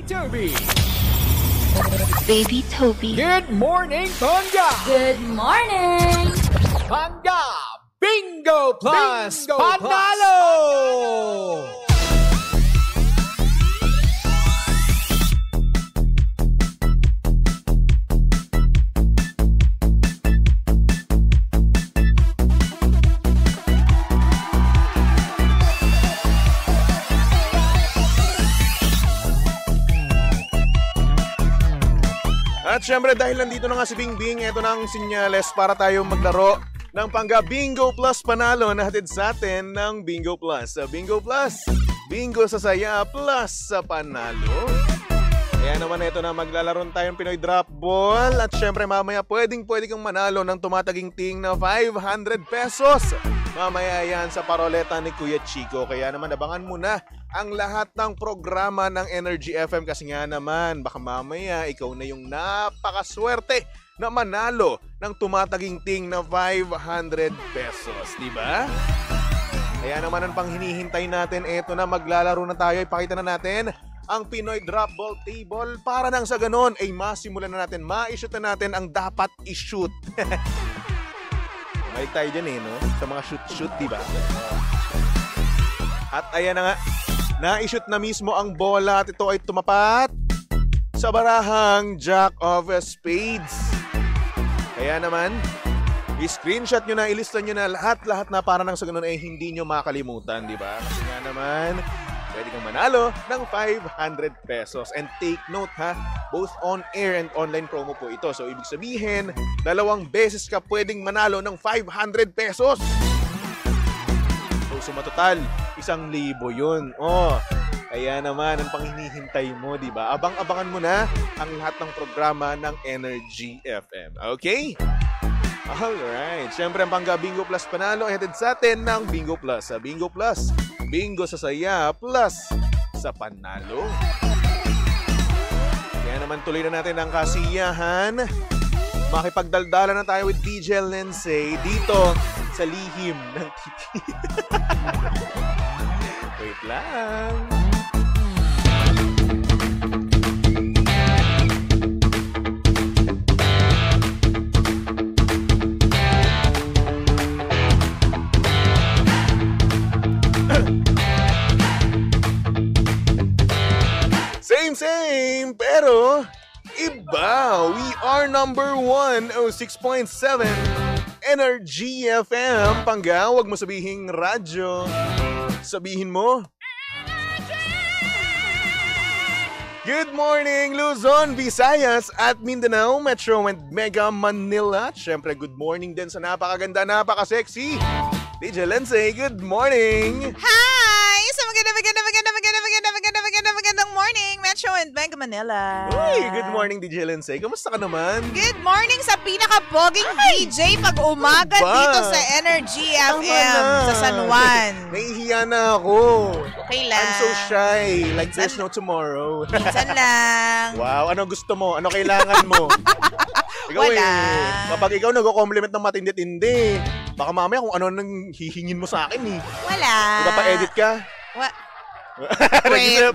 Toby. Baby Toby. Good morning, Bangga. Good morning! Bangga Bingo Plus Bingo Panalo. At syempre dahil nandito na nga si Bingbing, ito na ang sinyales para tayo maglaro ng Pangga Bingo Plus Panalo na hatid sa atin ng Bingo Plus. Sa Bingo Plus, bingo sa saya plus sa panalo. Kaya naman ito na maglalaro tayong Pinoy Drop Ball at syempre mamaya pwede kang manalo ng tumataginting na 500 pesos. Mamaya yan sa paroleta ni Kuya Chico. Kaya naman abangan mo na ang lahat ng programa ng Energy FM kasi nga naman baka mamaya ikaw na yung napakaswerte na manalo ng tumataginting na 500 pesos, di ba? Kaya naman ang pang hinihintay natin, eto na maglalaro na tayo. Ipakita na natin ang Pinoy Drop Ball Table para nang sa ganon ay masimulan na natin, ma-shoot na natin ang dapat i-shoot. May tayo dyan no? Sa mga shoot-shoot, di ba? At ayan na nga, na-shoot na mismo ang bola at ito ay tumapat sa barahang Jack of Spades. Kaya naman, i-screenshot nyo na, ilista nyo na lahat-lahat na para nang sa ganun ay hindi nyo makalimutan, di ba? Kasi nga naman, pwede kang manalo ng 500 pesos. And take note ha, both on-air and online promo po ito. So ibig sabihin, 2 beses ka pwedeng manalo ng 500 pesos. So sumatotal, 1,000 yun. Oh, kaya naman ang panghinihintay mo, di ba? Abang-abangan mo na ang lahat ng programa ng Energy FM. Okay? Alright. Siyempre ang Pangga Bingo Plus Panalo ay hatid sa atin ng Bingo Plus. Sa Bingo Plus, bingo sa saya plus sa panalo. Kaya naman tuloy na natin ang kasiyahan. Makipagdaldala na tayo with DJ Lindsay dito sa lihim ng titi. Wait lang. Same, pero iba. We are number 106.7 Energy FM. Pangga, wag mo sabihin radyo. Sabihin mo good morning Luzon, Visayas at Mindanao, Metro and Mega Manila. Siyempre good morning din sa napakaganda, napaka-sexy DJ Lindsay. Good morning. Hi! So magandang morning, Metro and Mega Manila. Uy, good morning DJ Lindsay. Kamusta ka naman? Good morning sa pinaka-boging DJ pag umaga Ba? dito sa Energy Tama FM na. sa San Juan. Nahihiya na ako. Okay lang. I'm so shy. Like there's no tomorrow. Minsan lang. Wow, ano gusto mo? Ano kailangan mo? Ikaw Wala. Kapag ikaw nag-compliment ng matindi-tindi, baka mamaya kung ano nang hihingin mo sa akin eh. Wala. Di ba pa-edit ka? Wait.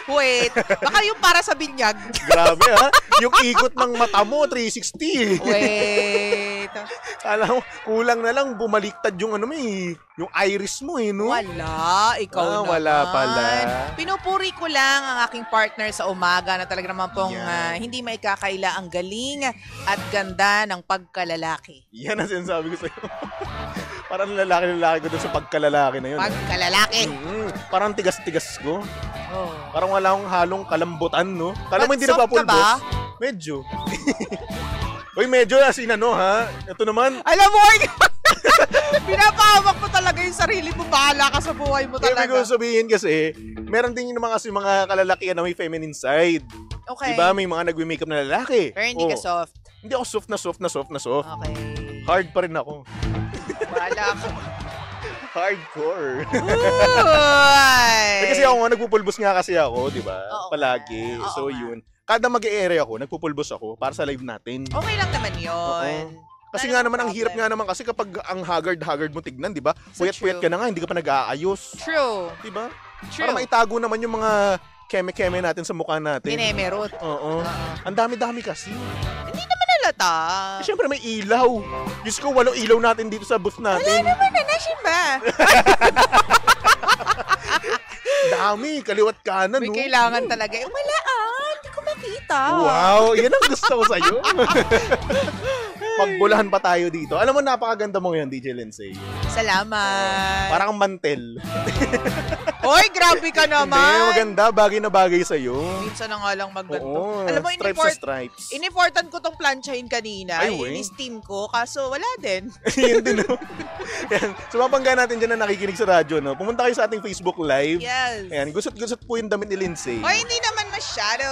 Wait. Baka yung para sa binyag. Grabe ha? Yung ikot ng mata mo, 360. Wait. Alam mo, kulang na lang bumaliktad yung ano mo eh. Yung iris mo eh, no? Wala, ikaw naman. Wala pala. Pinupuri ko lang ang aking partner sa umaga na talaga naman pong Yan. hindi maikakaila ang galing at ganda ng pagkalalaki. Yan ang sinasabi ko sa'yo. Parang lalaki ko doon sa pagkalalaki na yun. Pagkalalaki. Parang tigas-tigas ko. Oh. Parang wala akong halong kalambutan, no? Kala mo But hindi soft ka napapulbos? ba? Medyo. Uy, medyo as in ano, ha? Ito naman. Alam mo, pinapahamak mo talaga yung sarili mo. Bahala ka sa buhay mo Ibig talaga. ko sabihin kasi, meron din naman kasi mga kalalakihan na may feminine side. Okay. Diba? May mga nagwi-makeup na lalaki. Pero hindi ka soft. Hindi ako soft na soft na soft na soft. Okay. Hard pa rin ako. Bahala ka. Hardcore. Uy! Kasi ako nga, nagpupulbos nga kasi ako, di ba? Oo Palagi. nga. Oo So nga. yun. Kada mag-e-ere ako, nagpupulbos ako para sa live natin. Okay lang naman yun. Kasi Wala nga namang naman, ang hirap problem. nga naman kasi kapag ang haggard mo tignan, di ba? So Puyat-puyat true. ka na nga, hindi ka pa nag-aayos. True. Di ba? True. Para maitago naman yung mga keme-keme natin sa mukha natin. Minemerot. Oo. Ang dami-dami kasi. Hindi naman halata. Siyempre may ilaw. Diyos ko, 8 ilaw natin dito sa booth natin. Wala naman na ba? Dami, kaliwat kanan. May no? kailangan talaga. Wala hindi ko makita. Wow, yan ang gusto ko sa'yo. Magbulahan pa tayo dito. Alam mo, napakaganda mo ngayon, DJ Lindsay. Salamat. Parang kang mantel. Hoy, grabe ka Hindi, naman. maganda. Bagay na bagay sa'yo. Minsan na nga lang magganto. Oo, Alam mo, stripes sa stripes. inimportan ko tong planchahin kanina. Ay, wey. In-steam ko, kaso wala din. Yan din, no? Yan. Sumapangga natin dyan na nakikinig sa radyo, no? Pumunta kayo sa ating Facebook Live. Yes. Ayan, gusot-gusot po yung damit ni Lindsay. Hoy, hindi naman masyado.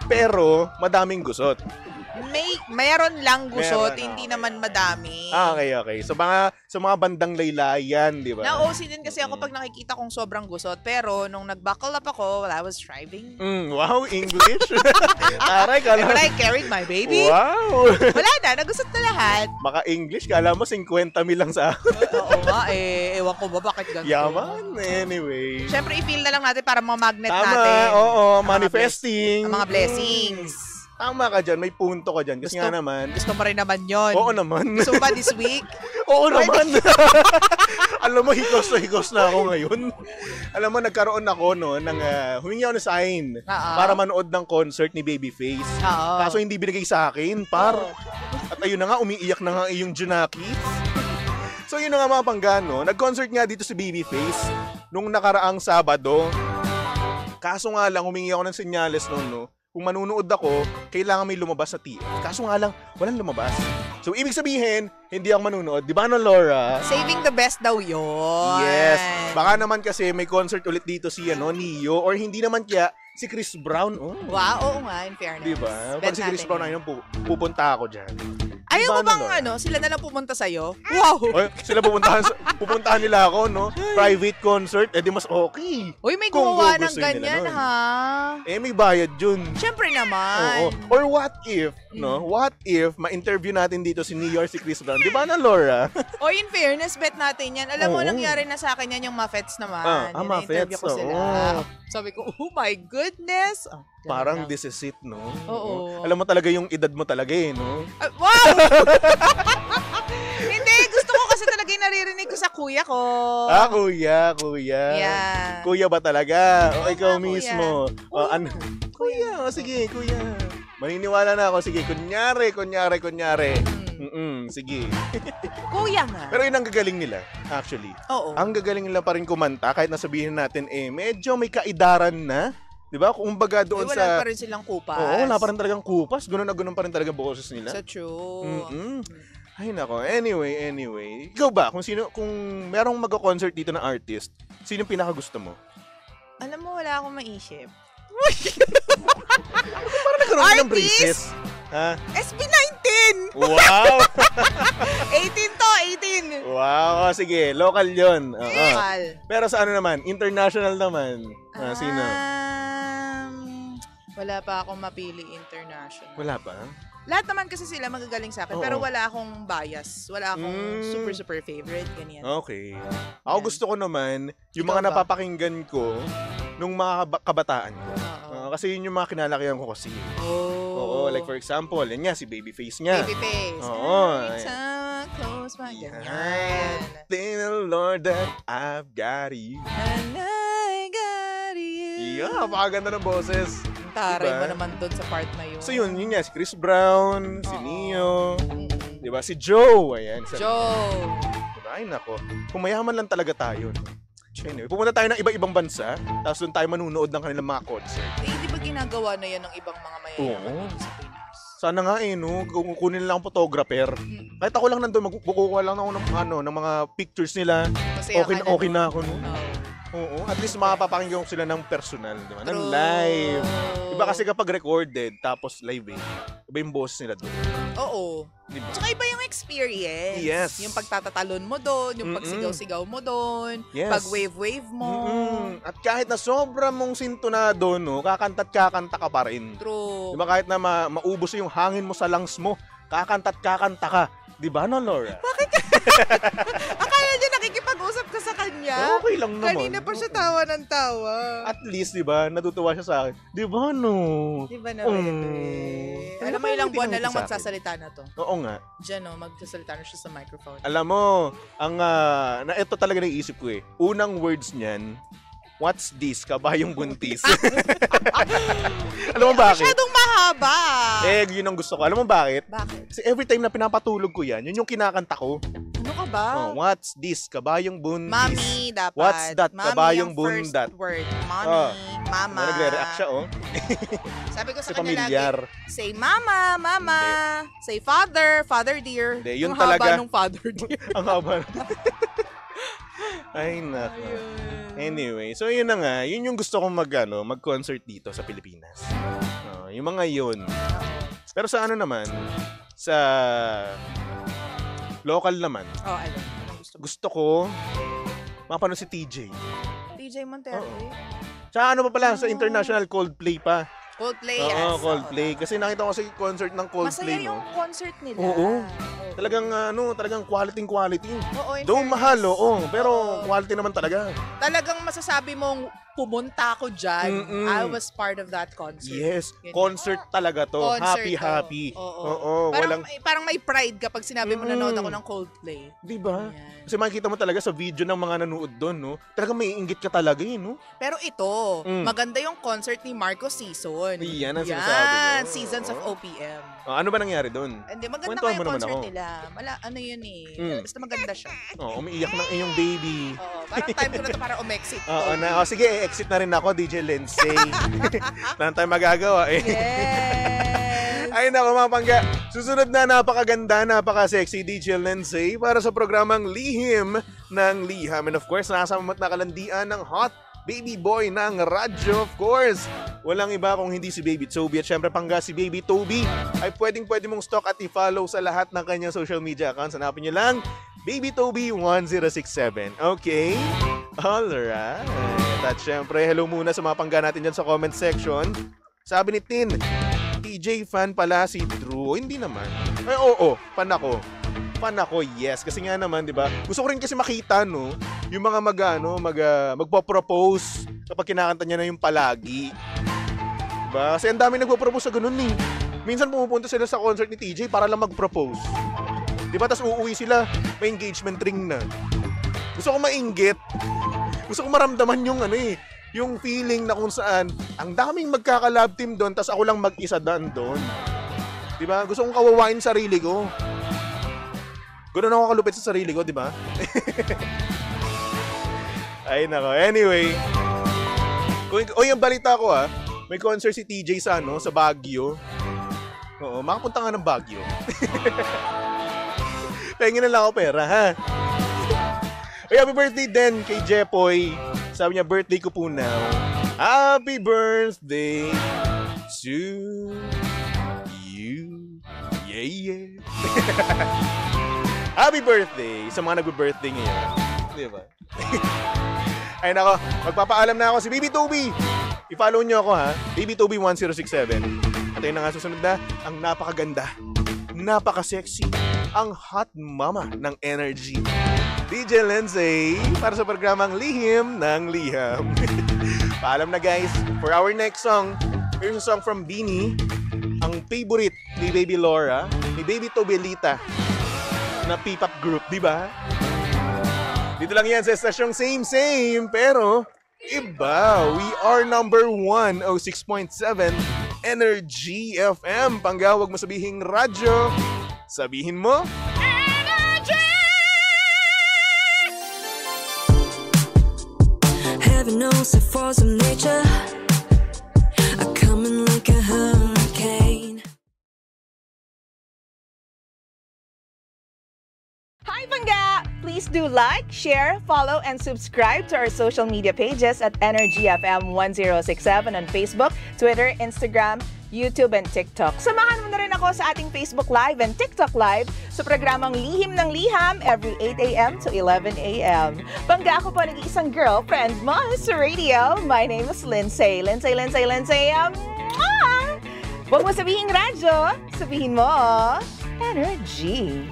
Pero, madaming gusot. Mayroon lang gusot, Meron, hindi okay. naman madami. Okay. So, sa mga bandang laylayan, di ba? Na-OC din kasi ako pag nakikita kong sobrang gusot. Pero nung nag-buckle up ako while I was driving, Wow, English. Aray, when kala. I carried my baby, Wow. wala na, nagusot na lahat. Maka English, kala mo 50 mil lang sa Oo nga ewan ko ba bakit ganito. yaman. Anyway. Siyempre, i-feel na lang natin para mga magnet Tama, natin. oo, Ang mga manifesting. Ang mga blessings. Tama ka dyan, may punto ka dyan. Kasi Gusto- nga naman. Gusto mo rin naman yun. Oo naman. Gusto mo ba this week? Oo naman. Alam mo, higos na ako ngayon. Alam mo, nagkaroon ako, no, humingi ako ng sign para manood ng concert ni Babyface. Oo. Kaso hindi binigay sa akin, par. At ayun na nga, umiiyak na nga yung Junaki. So yun na nga mga panggano, nag-concert nga dito si Babyface nung nakaraang Sabado. Kaso nga lang, humingi ako ng senyales noon, no. Kung manunood ako, kailangan may lumabas sa TF. Kaso nga lang, walang lumabas. So, ibig sabihin, hindi ako manunood. Di ba, no, Laura? Saving the best daw yun. Yes. Baka naman kasi may concert ulit dito si Neo or hindi naman kaya si Chris Brown. Oh. Wow, oo nga, in fairness. Di ba? Bet Pag si Chris natin Brown yun. ayun, pupunta ako dyan. Ayaw mo Diba, bang Laura? sila na lang pumunta sa'yo? Wow! Oy, sila pupuntahan nila ako, no? Private concert, di mas okay. Uy, may Kung gumawa ng gugustuhin nila ganyan, nun. ha? May bayad yun. Siyempre naman. Oo. Or what if, no? What if ma-interview natin dito si New York, si Chris Brown? Di ba na, Laura? O in fairness, bet natin yan. Alam mo, Oo. nangyari na sa akin yan yung Muffets naman. Yan, Muffets, na-interview ko sila. oo. Sabi ko, oh my goodness. Oh, ganun Parang lang. this is it, no? Oo. Alam mo talaga yung edad mo talaga eh, no? Wow! Hindi, gusto ko kasi talaga yung naririnig ko sa kuya ko. Kuya. Yeah. Kuya ba talaga? O Oo ikaw nga, kuya. mismo? O, ano? Kuya, sige, kuya. Maniniwala na ako. Sige, kunyari. Sige. Kuya nga. Pero yun ang gagaling nila, actually. Oo. Ang gagaling nila pa rin kumanta, kahit nasabihin natin, medyo may kaidaran na. Di ba? Kung baga doon wala sa... pa rin silang kupas. Oo, wala pa rin talagang kupas. Ganun na ganun pa rin talaga boses nila. Sa true. Mm-mm. Ay nako. Anyway. Ikaw ba, kung merong mag-concert dito na artist, sino yung pinakagusto mo? Alam mo, wala akong maisip. Parang nagkaroon ka ng Artist? braces. Ha? SB19! Wow! 18 to, 18! Wow, sige, local 'yon. Oo. Lokal. Pero sa ano naman, international naman. Sino? Wala pa akong mapili international. Wala pa. Lahat naman kasi sila magagaling sa akin, Oo. pero wala akong bias. Wala akong Mm. super favorite, ganyan. Okay. Ako Yan. gusto ko naman yung Ikaw mga ba? napapakinggan ko nung mga kabataan ko. Oo. Kasi yun yung mga kinalakihan ko kasi. Oh. Oo, like for example, yan nga, si Babyface nga. Babyface. Oo. Every time I close my Yan. ganyan. Thank the Lord that I've got you. And I got you. Yeah, napakaganda ng boses. Ang taray Diba? mo naman doon sa part na yun. So yun nga, si Chris Brown, si Oo. Neo, Mm-mm. di ba? Si Joe, ayan. Joe. Diba? Ay nako, kung mayaman lang talaga tayo. No? Anyway, pumunta tayo ng iba-ibang bansa, tapos doon tayo manunood ng kanilang mga concert. Eh, di ba ginagawa na yan ng ibang mga mayayaman Oo. dito sa Pinas? Sana nga no, kung kunin lang ang photographer. Kahit ako lang nandun, magkukuha lang ako ng mga pictures nila. Masaya ka Okay na na ako, no? Oo. Oo, at least makapapakinggan ko sila ng personal, di ba? Ng True. live. Iba kasi kapag recorded, tapos live iba yung boses nila doon. Oo. Di ba? Tsaka iba yung experience. Yes. Yung pagtatatalon mo doon, yung pagsigaw-sigaw mo doon, Yes. pag-wave-wave mo. At kahit na sobra mong sintonado, no, kakanta't kakanta ka pa rin. True. Di ba? Kahit na maubos yung hangin mo sa lungs mo, kakanta't kakanta ka. Di ba, no, Laura? Bakit? Akala niya nakikipag-usap ka sa kanya. Okay lang naman. Kanina pa siya tawa ng tawa. At least, di ba, natutuwa siya sa akin. Di ba, no? Di ba na, Alam mo, ilang buwan na lang magsasalita na to. Oo nga. Diyan, no, magsasalita na siya sa microphone. Alam mo, ito talaga naisip ko eh. Unang words niyan, what's this? Kabayong buntis. Alam mo bakit? Masyadong mahaba. Yun ang gusto ko. Alam mo bakit? Bakit? Kasi every time na pinapatulog ko yan, yun yung kinakanta ko. Ano ka ba? What's this? Kabayong buntis. Mami, dapat. What's that? Mami Kabayong ang first bundat. word. Mami, mama. Nagre-react siya, Sabi ko sa Kasi kanya pamilyar. lagi, say mama, mama. Say father, father dear. Hindi, yun ang talaga. haba nung father dear. Ang haba. Ay, nako. Anyway, so yun na nga. Yun yung gusto kong mag-concert dito sa Pilipinas. Yung mga yun. Pero sa ano naman, sa local naman, Ano? Anong gusto mo? gusto ko mapanood si TJ. TJ Montero. Tsaka ano pa pala, sa international Coldplay pa. Coldplay, Oo, Coldplay. Kasi nakita ko sa concert ng Coldplay, Masaya yung concert nila. Oo. Talagang quality. Oo, in Though fairness. mahal, pero Oo. quality naman talaga. Talagang masasabi mong pumunta ako dyan. I was part of that concert. Yes, Ganyan. concert talaga to. Concert, Happy. Oo. Parang may pride kapag sinabi mo nanood ako ng Coldplay. Di ba? Yan. Kasi makikita mo talaga sa video ng mga nanood doon, no? Talagang may inggit ka talaga, no? Pero ito, maganda yung concert ni Marco Season. Yan ang sinasabi ko. Seasons of OPM. Ano ba nangyari doon? Hindi, maganda Kwentuhan nga mo yung naman concert ako. nila. Ano yun eh. Basta maganda siya. Umiiyak ng iyong baby. Oo, parang time ko na to para umexit. Sige, exit na rin ako, DJ Lindsay. Wala tayong magagawa eh. Yes! Ay nako mga pangga, susunod na napakaganda, napaka-sexy DJ Lindsay para sa programang Lihim ng Liham. And of course, nakasama at nakalandian ng hot baby boy ng radyo. Of course, walang iba kung hindi si Baby Toby. At syempre pangga si Baby Toby ay pwede mong stalk at i-follow sa lahat ng kanyang social media accounts. Hanapin nyo lang, Baby Toby 1067. Okay? Alright. At syempre, hello muna sa mga pangga natin dyan sa comment section. Sabi ni Tin, TJ fan pala si Drew. Hindi naman. Ay, oo. Fan ako. Fan ako, yes. Kasi nga naman, di ba? Gusto ko rin kasi makita, no? Yung mga magpo-propose kapag kinakanta niya na yung palagi. Diba? Kasi ang dami nagpo-propose sa ganun, eh. Minsan pumupunta sila sa concert ni TJ para lang mag-propose. Diba? Tapos uuwi sila. May engagement ring na. Gusto ko mainggit. Gusto ko maramdaman yung yung feeling na kung saan ang daming magkaka-love team doon tas ako lang mag-isa doon. 'Di ba? Gusto kong kawawain sarili ko. Ganoon ako kalupit sa sarili ko, 'di ba? Ay nako. Anyway, yung balita ko may concert si TJ sa sa Baguio. Oo, makapunta nga ng Baguio. Pahingin na lang ako pera, ha? Ay, happy birthday din kay Jepoy. Sabi niya, birthday ko po now. Happy birthday to you. Yeah. Happy birthday sa mga nagbe-birthday ngayon. Di ba? Ay nako, magpapaalam na ako si Baby Toby. I-follow niyo ako ha. Baby Toby 1067. At ayun na nga susunod na ang napakaganda, napaka-sexy, ang hot mama ng energy. DJ Lindsay para sa programang Lihim ng Liham. Paalam na guys. For our next song, here's a song from Beanie. Ang favorite ni Baby Laura, ni Baby Tobelita na P-pop group, di ba? Dito lang yan sa estasyong same, pero iba. We are number 106.7 Energy FM. Panggawag mo sabihing radyo. Sabihin mo, Heaven knows the force of nature are coming like a hurricane. Hi, Bangga! Please do like, share, follow, and subscribe to our social media pages at Energy FM 1067 on Facebook, Twitter, Instagram, YouTube, and TikTok. Samahan mo na rin ako sa ating Facebook Live and TikTok Live sa programang Lihim ng Liham every 8 a.m. to 11 a.m. Bangga, ako po nag-iisang girlfriend mo sa radio. My name is Lindsay. Lindsay. Huwag mo sabihin radyo, sabihin mo, Energy.